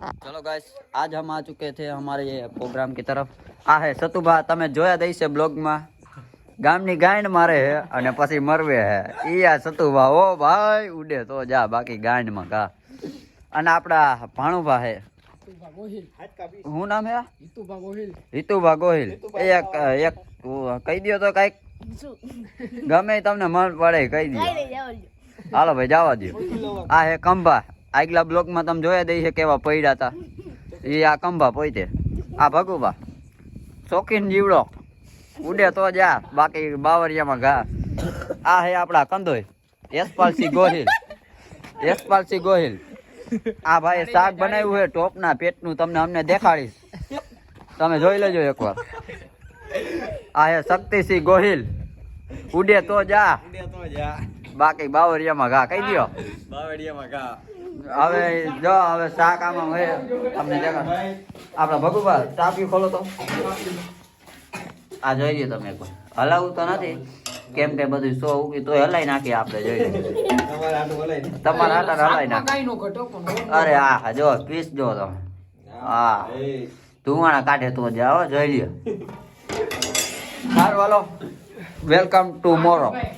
चलो गाइस आज हम आ चुके थे हमारे ये प्रोग्राम की तरफ आ है सतुभा તમે જોયા દઈ છે બ્લોગ માં ગામની ગાંડ મારે હે અને પછી મરવે હે ઈ આ સતુભા ઓ ભાઈ ઉડે તો જા બાકી ગાંડ માં કા અને આપડા ભાણુભા હે હું નામ હે હિતુભા ગોહિલ એક એક કહી દયો તો કઈક ગમે તમને મન પડે કહી દયો હાલો ભાઈ જવા દો આ હે કંભા આગલા બ્લોક માં તમે જોયા દઈ છે કેવા પડ્યા હતા એ આ કંભા પોઈતે આ ભગુભા શોખીન જીવડો ઉડે તો જા બાકી બાવરિયામાં ઘા આ હે આપડા કંદોય યશપાલસિંહ ગોહિલ આ ભાઈ શાક બનાવ્યું છે ટોપના પેટનું તમને અમને દેખાડીશ તમે જોઈ લેજો એકવાર આ હે શક્તિસિંહ ગોહિલ ઉડે તો જા બાકી બાવરિયામાં ઘા કહી દો હવે જો હવે શાક આમાં હે તમને દેખાડ આપડા ભગુભા ચાપી ખોલો તો આ જોઈ લ્યો તમે એકવાર હલાવું તો નથી કેમ કે બધું સો ઉગી તો હલાઈ નાખી આપણે જોઈ તમારા હાટા હલાઈ નાખી અરે હા જો પીસ જો તમે હા ધુવાણા કાઢે તો જાઓ જોઈ લ્યો સારું હાલો વેલકમ ટુ મોરો